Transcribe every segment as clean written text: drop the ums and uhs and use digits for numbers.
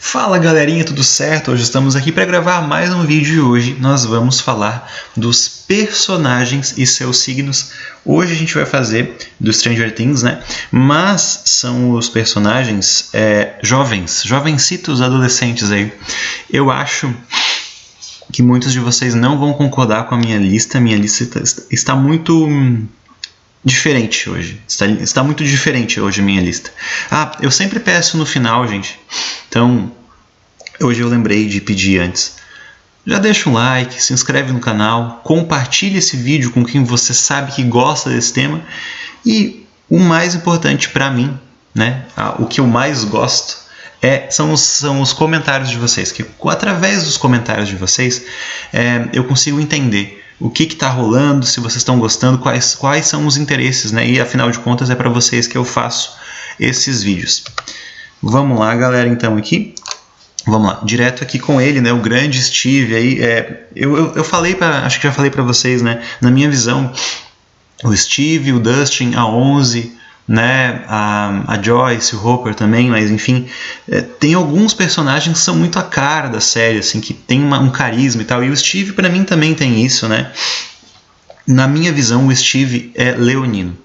Fala galerinha, tudo certo? Hoje estamos aqui para gravar mais um vídeo e hoje nós vamos falar dos personagens e seus signos. Hoje a gente vai fazer do Stranger Things, né? Mas são os personagens jovencitos adolescentes aí. Eu acho que muitos de vocês não vão concordar com a minha lista. Minha lista está muito diferente hoje. Está muito diferente hoje a minha lista. Eu sempre peço no final, gente. Então, hoje eu lembrei de pedir antes. Já deixa um like, se inscreve no canal, compartilha esse vídeo com quem você sabe que gosta desse tema. E o mais importante para mim, né? O que eu mais gosto são os comentários de vocês. Que através dos comentários de vocês eu consigo entender o que está rolando, se vocês estão gostando, quais são os interesses, né? E afinal de contas é para vocês que eu faço esses vídeos. Vamos lá, galera, então aqui. Vamos lá, direto aqui com ele, né? O grande Steve aí. Eu falei, acho que já falei para vocês, né? Na minha visão, o Steve, o Dustin, a 11, né? A Joyce, o Hopper também, mas enfim, tem alguns personagens que são muito a cara da série, assim, que tem um carisma e tal. E o Steve, para mim, também tem isso, né? Na minha visão, o Steve é leonino.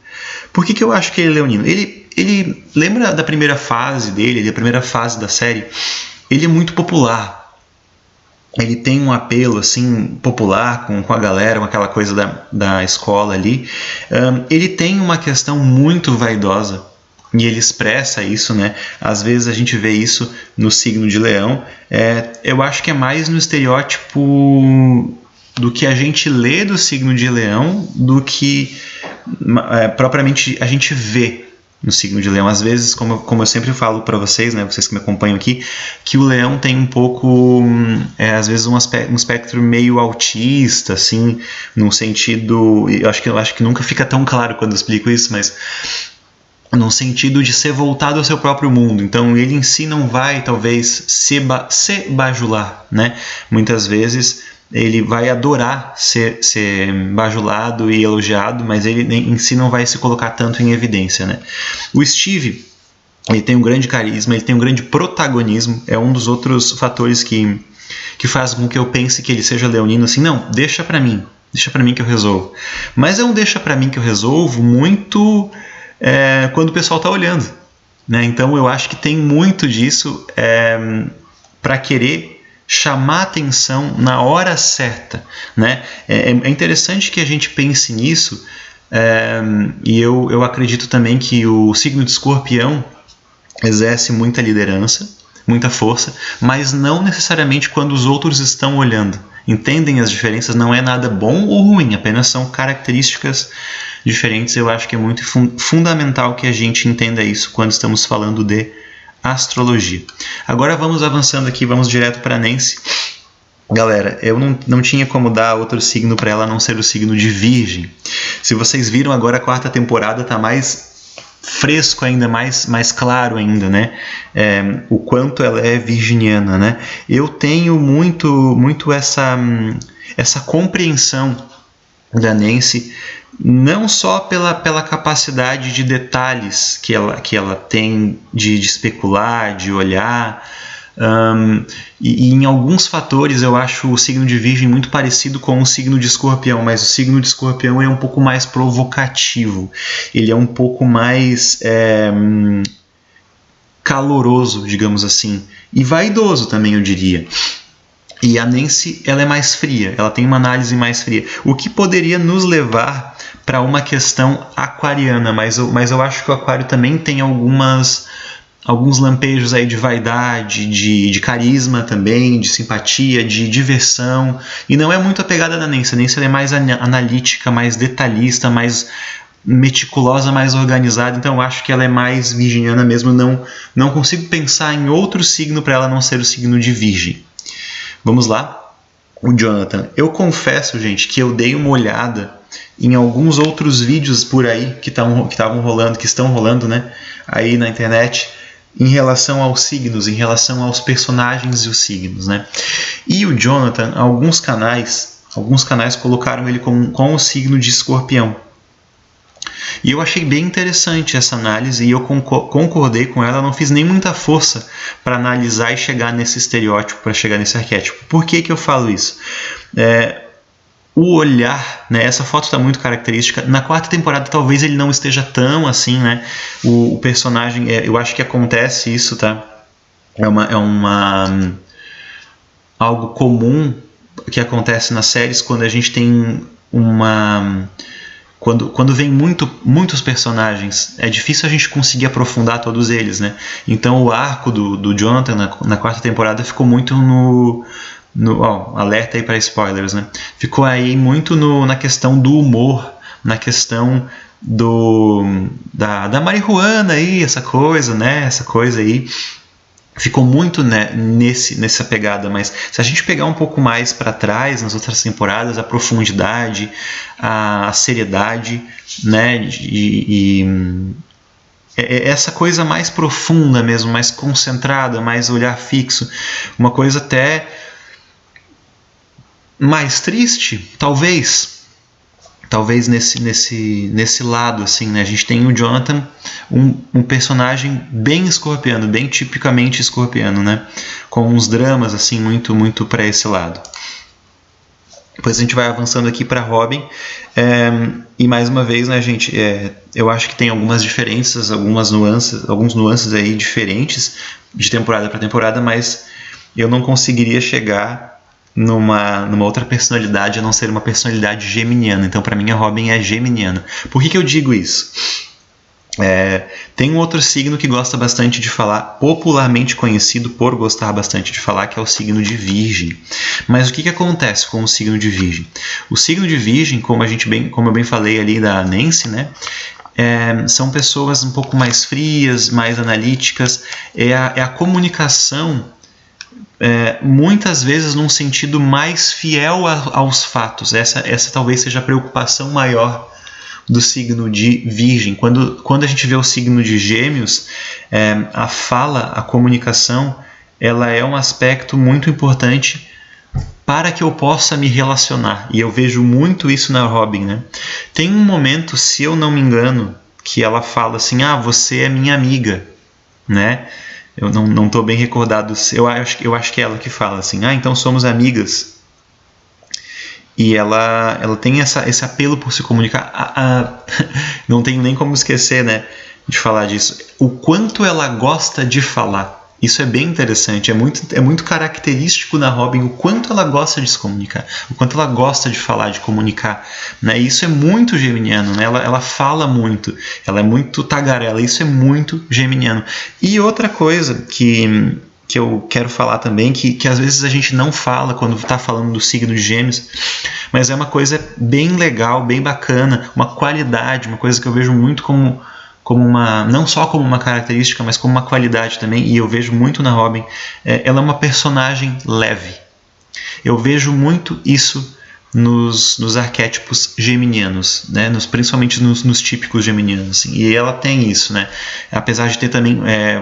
Por que eu acho que ele é leonino? Ele lembra da primeira fase dele, da primeira fase da série? Ele é muito popular. Ele tem um apelo assim popular com a galera, com aquela coisa da escola ali. Ele tem uma questão muito vaidosa e ele expressa isso, né? Às vezes a gente vê isso no signo de Leão. Eu acho que é mais no estereótipo do que a gente lê do signo de Leão do que propriamente a gente vê no signo de Leão. Às vezes, como eu sempre falo para vocês, né, vocês que me acompanham aqui, que o Leão tem um pouco, às vezes um espectro meio autista, assim, no sentido, eu acho que nunca fica tão claro quando eu explico isso, mas no sentido de ser voltado ao seu próprio mundo. Então ele em si não vai talvez se bajular, né? Muitas vezes ele vai adorar ser bajulado e elogiado, mas ele em si não vai se colocar tanto em evidência, né? O Steve, ele tem um grande carisma, ele tem um grande protagonismo, é um dos outros fatores que faz com que eu pense que ele seja leonino, assim, não, deixa pra mim que eu resolvo. Mas é um deixa pra mim que eu resolvo muito quando o pessoal tá olhando, né? Então eu acho que tem muito disso para querer chamar atenção na hora certa, né? É interessante que a gente pense nisso, e eu acredito também que o signo de Escorpião exerce muita liderança, muita força, mas não necessariamente quando os outros estão olhando. Entendem as diferenças? Não é nada bom ou ruim, apenas são características diferentes. Eu acho que é muito fundamental que a gente entenda isso quando estamos falando de astrologia. Agora vamos avançando aqui, vamos direto para Nancy. Galera, eu não tinha como dar outro signo para ela a não ser o signo de Virgem. Se vocês viram agora, a quarta temporada está mais fresco ainda, mais claro ainda, né? O quanto ela é virginiana, né? Eu tenho muito essa compreensão da Nancy, não só pela capacidade de detalhes que ela tem de especular, de olhar, e em alguns fatores eu acho o signo de Virgem muito parecido com o signo de Escorpião, mas o signo de Escorpião é um pouco mais provocativo, ele é um pouco mais caloroso, digamos assim, e vaidoso também, eu diria. E a Nancy, ela é mais fria, ela tem uma análise mais fria, o que poderia nos levar para uma questão aquariana, mas eu acho que o aquário também tem alguns lampejos aí de vaidade, de carisma também, de simpatia, de diversão, e não é muito a pegada da Nancy. A Nancy ela é mais analítica, mais detalhista, mais meticulosa, mais organizada, então eu acho que ela é mais virginiana mesmo, não consigo pensar em outro signo para ela não ser o signo de Virgem. Vamos lá, o Jonathan. Eu confesso, gente, que eu dei uma olhada em alguns outros vídeos por aí que estão rolando, né, aí na internet, em relação aos signos, em relação aos personagens e os signos, né? E o Jonathan, alguns canais colocaram ele com o signo de Escorpião. E eu achei bem interessante essa análise e eu concordei com ela, não fiz nem muita força para analisar e chegar nesse estereótipo, para chegar nesse arquétipo. Por que que eu falo isso? O olhar, né? Essa foto está muito característica. Na quarta temporada talvez ele não esteja tão assim, né? O personagem, eu acho que acontece isso, tá? Algo comum que acontece nas séries quando a gente tem quando vem muitos personagens, é difícil a gente conseguir aprofundar todos eles, né? Então o arco do Jonathan na quarta temporada ficou muito alerta aí para spoilers, né? Ficou aí muito na questão do humor, na questão da marihuana aí, essa coisa, né? Essa coisa aí ficou muito, né, nessa pegada, mas se a gente pegar um pouco mais para trás nas outras temporadas, a profundidade, a seriedade, né, e essa coisa mais profunda mesmo, mais concentrada, mais olhar fixo, uma coisa até mais triste, talvez nesse lado, assim, né? A gente tem o Jonathan, um personagem bem escorpiano, bem tipicamente escorpiano, né? Com uns dramas, assim, muito para esse lado. Depois a gente vai avançando aqui para Robin, e mais uma vez, né, gente, eu acho que tem algumas diferenças, alguns nuances aí diferentes de temporada para temporada, mas eu não conseguiria chegar numa outra personalidade a não ser uma personalidade geminiana. Então, para mim, a Robin é geminiana. Por que eu digo isso? Tem um outro signo que gosta bastante de falar, popularmente conhecido por gostar bastante de falar, que é o signo de Virgem. Mas o que acontece com o signo de Virgem? O signo de Virgem, como eu bem falei ali da Nancy, né? São pessoas um pouco mais frias, mais analíticas. É a comunicação muitas vezes num sentido mais fiel aos fatos. Essa talvez seja a preocupação maior do signo de Virgem. Quando a gente vê o signo de Gêmeos, a fala, a comunicação, ela é um aspecto muito importante para que eu possa me relacionar. E eu vejo muito isso na Robin, né? Tem um momento, se eu não me engano, que ela fala assim, você é minha amiga, né? Eu não estou bem recordado. Eu acho que é ela que fala assim, então somos amigas. E ela tem esse apelo por se comunicar. Não tenho nem como esquecer, né, de falar disso. O quanto ela gosta de falar. Isso é bem interessante. É muito característico na Robin o quanto ela gosta de se comunicar. O quanto ela gosta de falar, de comunicar. Né? Isso é muito geminiano. Né? Ela fala muito. Ela é muito tagarela. Isso é muito geminiano. E outra coisa que eu quero falar também, que às vezes a gente não fala quando está falando do signo de Gêmeos, mas é uma coisa bem legal, bem bacana, uma qualidade, uma coisa que eu vejo muito como não só como uma característica, mas como uma qualidade também, e eu vejo muito na Robin, ela é uma personagem leve. Eu vejo muito isso nos arquétipos geminianos, né? Principalmente nos típicos geminianos, assim. E ela tem isso, né? Apesar de ter também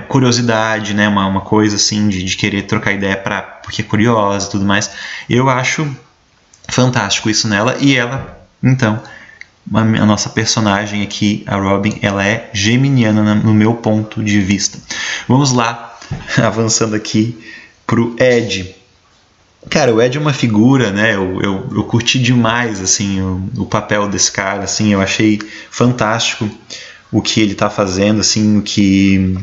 curiosidade, né? Uma coisa assim de querer trocar ideia porque é curiosa e tudo mais. Eu acho fantástico isso nela, e ela, então, a nossa personagem aqui, a Robin, ela é geminiana no meu ponto de vista. Vamos lá, avançando aqui pro Ed. Cara, o Ed é uma figura, né? Eu curti demais, assim, o papel desse cara, assim, eu achei fantástico o que ele tá fazendo, assim, o que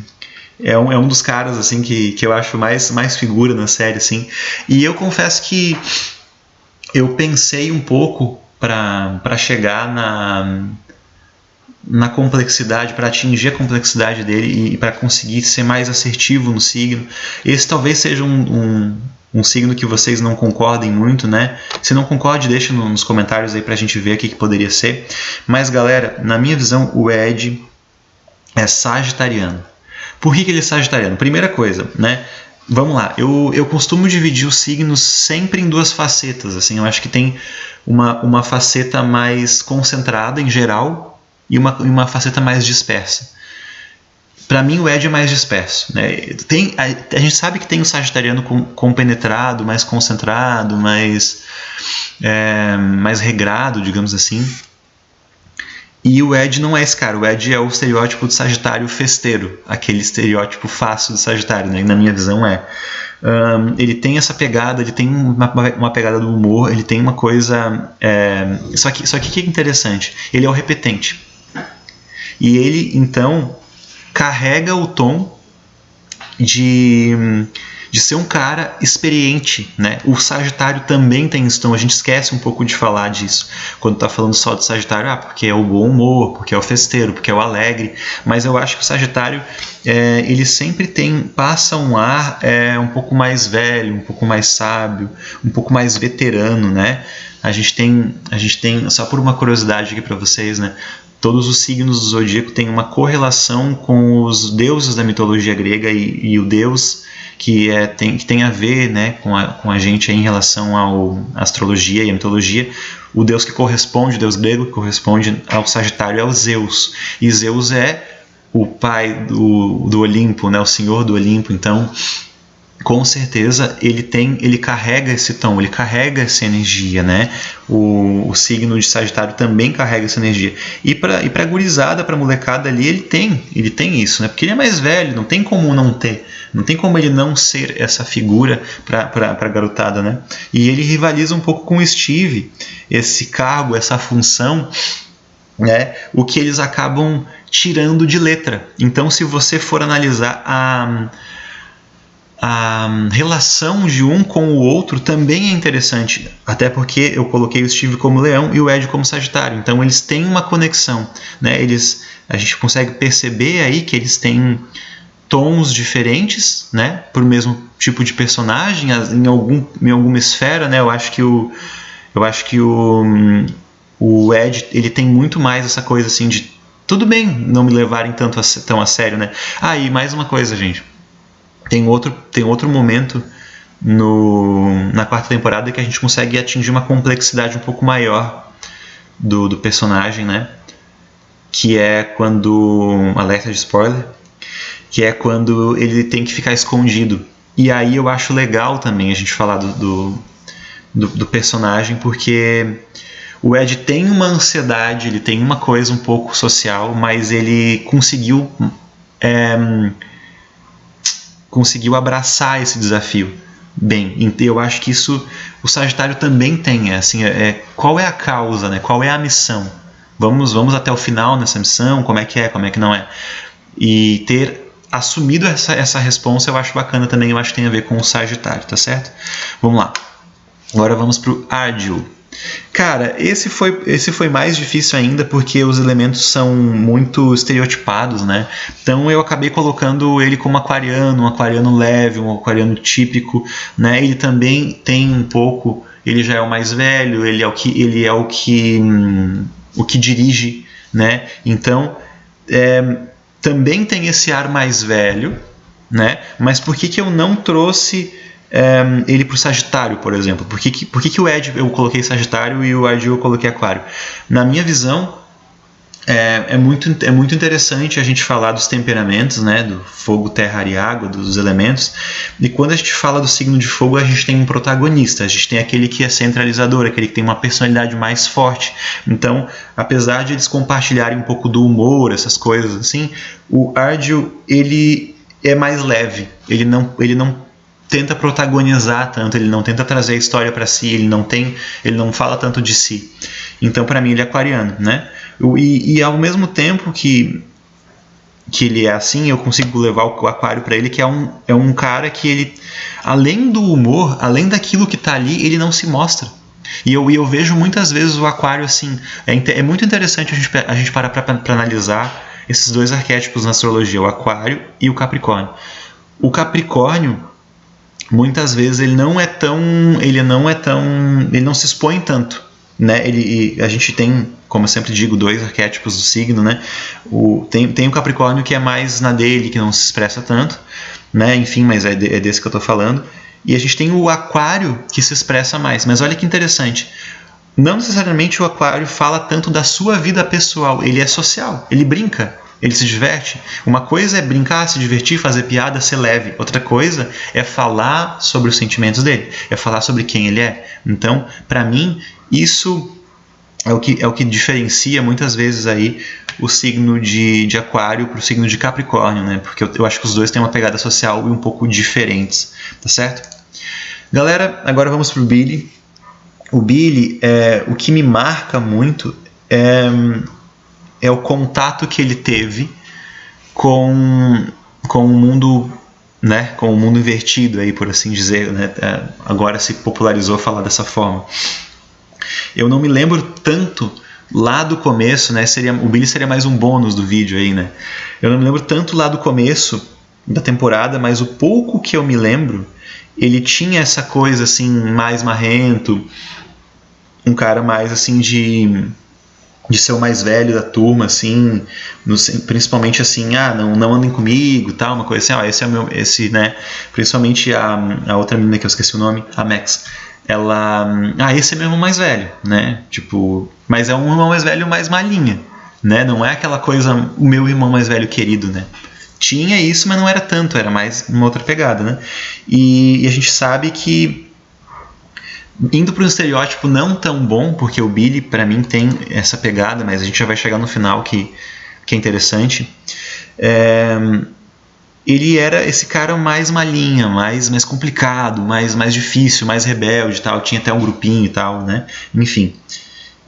é um dos caras, assim, que eu acho mais figura na série, assim. E eu confesso que eu pensei um pouco para chegar na complexidade, para atingir a complexidade dele e para conseguir ser mais assertivo no signo. Esse talvez seja um signo que vocês não concordem muito, né? Se não concorde, deixa nos comentários aí pra gente ver o que poderia ser. Mas, galera, na minha visão, o Ed é sagitariano. Por que ele é sagitariano? Primeira coisa, né? Vamos lá, eu costumo dividir os signos sempre em duas facetas, assim. Eu acho que tem uma faceta mais concentrada em geral e uma faceta mais dispersa. Para mim, o Ed é mais disperso, né? A gente sabe que tem o sagitariano compenetrado, mais concentrado, mais regrado, digamos assim. E o Ed não é esse cara. O Ed é o estereótipo do Sagitário festeiro. Aquele estereótipo fácil do Sagitário, né? Na minha visão é. Ele tem essa pegada, ele tem uma pegada do humor, ele tem uma coisa... Só que o que é interessante? Ele é o repetente. E ele, então, carrega o tom de ser um cara experiente, né? O Sagitário também tem isso, então a gente esquece um pouco de falar disso quando tá falando só do Sagitário, porque é o bom humor, porque é o festeiro, porque é o alegre, mas eu acho que o Sagitário ele sempre passa um ar um pouco mais velho, um pouco mais sábio, um pouco mais veterano, né? A gente tem, só por uma curiosidade aqui para vocês, né? Todos os signos do zodíaco têm uma correlação com os deuses da mitologia grega e o deus que tem a ver, né, com a gente em relação à astrologia e à mitologia. O deus que corresponde, o deus grego que corresponde ao Sagitário é o Zeus. E Zeus é o pai do Olimpo, né, o senhor do Olimpo. Então, com certeza, ele carrega esse tom, ele carrega essa energia, né? O signo de Sagitário também carrega essa energia. E para a gurizada, para a molecada ali, ele tem isso, né? Porque ele é mais velho, não tem como não ter. Não tem como ele não ser essa figura para a garotada, né? E ele rivaliza um pouco com o Steve, esse cargo, essa função, né? O que eles acabam tirando de letra. Então, se você for analisar a relação de um com o outro também é interessante, até porque eu coloquei o Steve como Leão e o Ed como Sagitário, então eles têm uma conexão, né? A gente consegue perceber aí que eles têm tons diferentes, né? Para o mesmo tipo de personagem, em alguma esfera, né? Eu acho que o Ed ele tem muito mais essa coisa assim de tudo bem não me levarem tão a sério, né? E mais uma coisa, gente. Tem outro momento na quarta temporada que a gente consegue atingir uma complexidade um pouco maior do personagem, né? Que é quando... alerta de spoiler. Que é quando ele tem que ficar escondido. E aí eu acho legal também a gente falar do personagem, porque o Ed tem uma ansiedade, ele tem uma coisa um pouco social, mas ele conseguiu abraçar esse desafio bem. Eu acho que isso o Sagitário também tem, qual é a causa, né? Qual é a missão? Vamos até o final nessa missão, como é que não é? E ter assumido essa responsa eu acho bacana também, eu acho que tem a ver com o Sagitário, tá certo? Vamos lá. Agora vamos pro Árdio. Cara, esse foi mais difícil ainda porque os elementos são muito estereotipados, né? Então eu acabei colocando ele como um aquariano leve, um aquariano típico, né? Ele também tem um pouco, ele já é o mais velho, ele é o que dirige, né? Então também tem esse ar mais velho, né? Mas por que eu não trouxe ele para o Sagitário, por exemplo? Por que o Ed eu coloquei Sagitário e o Árdio eu coloquei Aquário? Na minha visão, é muito interessante a gente falar dos temperamentos, né? Do fogo, terra e água, dos elementos. E quando a gente fala do signo de fogo, a gente tem um protagonista, a gente tem aquele que é centralizador, aquele que tem uma personalidade mais forte. Então, apesar de eles compartilharem um pouco do humor, essas coisas assim, o Árdio, ele é mais leve, ele não tenta protagonizar tanto, ele não tenta trazer a história para si, ele não fala tanto de si. Então, para mim, ele é aquariano, né? E ao mesmo tempo que ele é assim, eu consigo levar o Aquário para ele, que é um cara que ele, além do humor, além daquilo que tá ali, ele não se mostra. E eu vejo muitas vezes o Aquário assim, é muito interessante a gente parar para analisar esses dois arquétipos na astrologia, o Aquário e o Capricórnio. O Capricórnio, muitas vezes ele não se expõe tanto, né? A gente tem, como eu sempre digo, dois arquétipos do signo, né? Tem o Capricórnio que é mais na dele, que não se expressa tanto, né? Enfim, mas é desse que eu estou falando. E a gente tem o Aquário que se expressa mais. Mas olha que interessante. Não necessariamente o Aquário fala tanto da sua vida pessoal. Ele é social, ele brinca, ele se diverte. Uma coisa é brincar, se divertir, fazer piada, ser leve. Outra coisa é falar sobre os sentimentos dele, é falar sobre quem ele é. Então, para mim, isso é o que diferencia muitas vezes aí o signo de Aquário para o signo de Capricórnio, né? Porque eu acho que os dois têm uma pegada social e um pouco diferentes, tá certo? Galera, agora vamos pro Billy. O Billy, o que me marca muito é o contato que ele teve com o mundo, né? Com o mundo invertido, aí, por assim dizer, né? Agora se popularizou falar dessa forma. Eu não me lembro tanto lá do começo, né? O Billy seria mais um bônus do vídeo aí, né? Eu não me lembro tanto lá do começo da temporada, mas o pouco que eu me lembro, ele tinha essa coisa assim, mais marrento, um cara mais assim de ser o mais velho da turma, assim, principalmente assim, não andem comigo, tal, uma coisa assim, esse é o meu, né? Principalmente a outra menina que eu esqueci o nome, a Max. Ela, esse é meu irmão mais velho, né? Tipo, mas é um irmão mais velho mais malinha, né? Não é aquela coisa, o meu irmão mais velho querido, né? Tinha isso, mas não era tanto, era mais uma outra pegada, né? E a gente sabe que, indo para um estereótipo não tão bom, porque o Billy, para mim, tem essa pegada, mas a gente já vai chegar no final que é interessante. Ele era esse cara mais malinha, mais complicado, mais difícil, mais rebelde e tal. Tinha até um grupinho e tal, né? Enfim.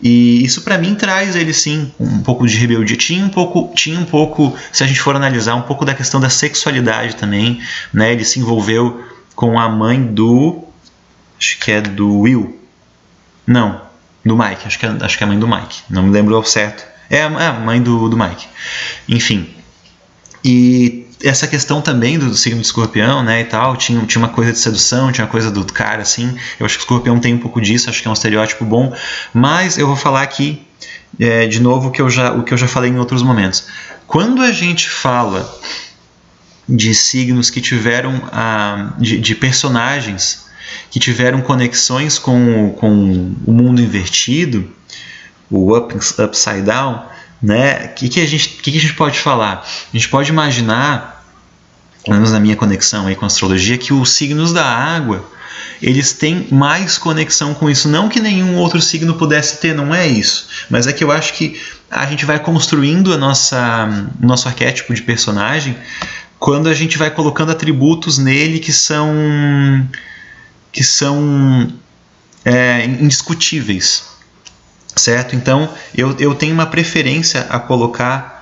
E isso para mim traz ele sim um pouco de rebeldia. Tinha um pouco, se a gente for analisar, um pouco da questão da sexualidade também, né? Ele se envolveu com a mãe do... acho que é do Will. Não, do Mike. Acho que é a mãe do Mike. Não me lembro ao certo. É a mãe do Mike. Enfim. E essa questão também do signo de Escorpião, né, e tal, tinha uma coisa de sedução, tinha uma coisa do cara, assim. Eu acho que o Escorpião tem um pouco disso, acho que é um estereótipo bom. Mas eu vou falar aqui, de novo, o que eu já falei em outros momentos. Quando a gente fala de signos que tiveram, de personagens que tiveram conexões com o mundo invertido, o upside down, né? O que a gente pode falar? A gente pode imaginar, pelo menos na minha conexão aí com a astrologia, que os signos da água, eles têm mais conexão com isso. Não que nenhum outro signo pudesse ter, não é isso. Mas é que eu acho que a gente vai construindo o nosso arquétipo de personagem quando a gente vai colocando atributos nele que são indiscutíveis, certo? Então eu tenho uma preferência a colocar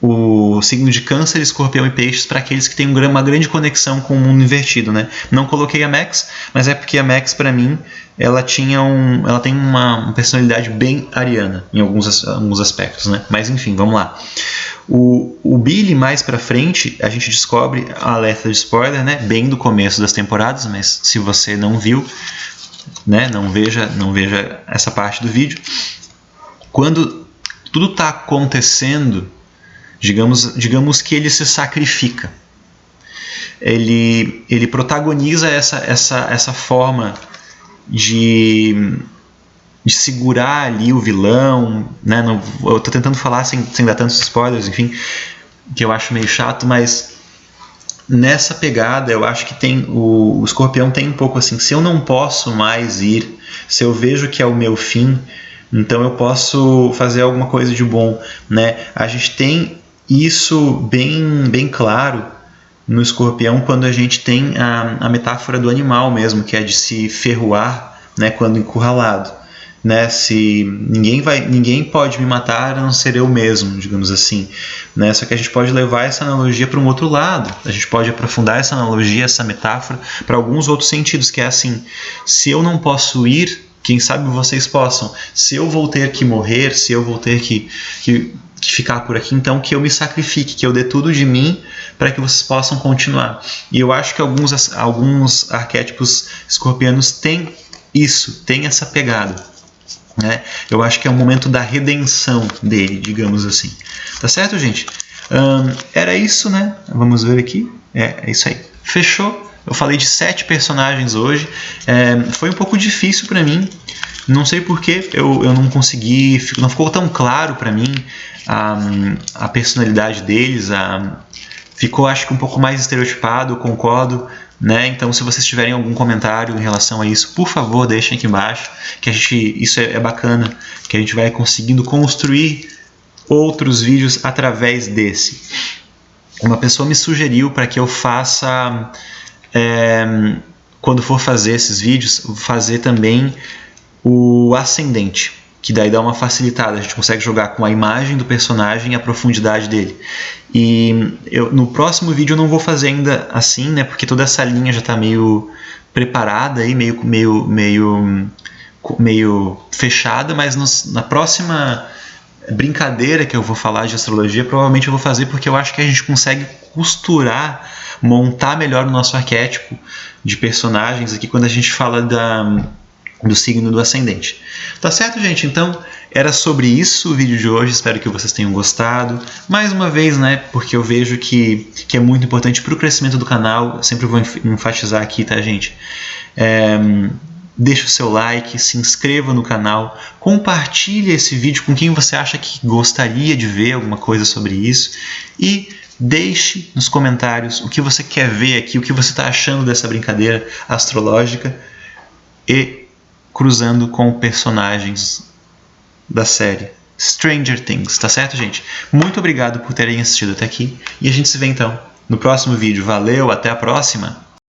o signo de Câncer, Escorpião e Peixes para aqueles que têm uma grande conexão com o mundo invertido, né? Não coloquei a Max, mas é porque a Max, para mim, ela tem uma personalidade bem ariana em alguns aspectos, né? Mas enfim, vamos lá. O Billy, mais pra frente, a gente descobre a alerta de spoiler, né? Bem do começo das temporadas, mas se você não viu, né? Não veja essa parte do vídeo. Quando tudo está acontecendo, digamos que ele se sacrifica. Ele protagoniza essa forma de segurar ali o vilão, né? Eu tô tentando falar sem dar tantos spoilers, enfim, que eu acho meio chato, mas nessa pegada eu acho que o Escorpião tem um pouco assim, se eu não posso mais ir, se eu vejo que é o meu fim, então eu posso fazer alguma coisa de bom, né? A gente tem isso bem claro no Escorpião quando a gente tem a metáfora do animal mesmo, que é de se ferroar, né, quando encurralado. Né, se ninguém pode me matar a não ser eu mesmo, digamos assim, né? Só que a gente pode levar essa analogia para um outro lado, a gente pode aprofundar essa analogia, essa metáfora para alguns outros sentidos, que é assim: se eu não posso ir, quem sabe vocês possam. Se eu vou ter que morrer, se eu vou ter que ficar por aqui, então que eu me sacrifique, que eu dê tudo de mim para que vocês possam continuar. E eu acho que alguns arquétipos escorpianos têm isso, têm essa pegada. Né? Eu acho que é o momento da redenção dele, digamos assim. Tá certo, gente? Era isso, né? Vamos ver aqui. É isso aí. Fechou? Eu falei de 7 personagens hoje. Foi um pouco difícil para mim. Não sei porquê. Eu não consegui... Não ficou tão claro para mim a personalidade deles. Ficou, acho que, um pouco mais estereotipado, eu concordo. né? Então, se vocês tiverem algum comentário em relação a isso, por favor, deixem aqui embaixo, que isso é bacana, que a gente vai conseguindo construir outros vídeos através desse. Uma pessoa me sugeriu para que eu faça, quando for fazer esses vídeos, fazer também o ascendente, que daí dá uma facilitada, a gente consegue jogar com a imagem do personagem e a profundidade dele. E no próximo vídeo eu não vou fazer ainda assim, né, porque toda essa linha já está meio preparada, aí, meio fechada, mas na próxima brincadeira que eu vou falar de astrologia, provavelmente eu vou fazer porque eu acho que a gente consegue costurar, montar melhor o nosso arquétipo de personagens aqui quando a gente fala do signo do ascendente. Tá certo, gente? Então, era sobre isso o vídeo de hoje. Espero que vocês tenham gostado. Mais uma vez, né? Porque eu vejo que é muito importante para o crescimento do canal. Eu sempre vou enfatizar aqui, tá, gente? Deixe o seu like, se inscreva no canal, compartilhe esse vídeo com quem você acha que gostaria de ver alguma coisa sobre isso e deixe nos comentários o que você quer ver aqui, o que você está achando dessa brincadeira astrológica e cruzando com personagens da série Stranger Things, tá certo, gente? Muito obrigado por terem assistido até aqui e a gente se vê então no próximo vídeo. Valeu, até a próxima!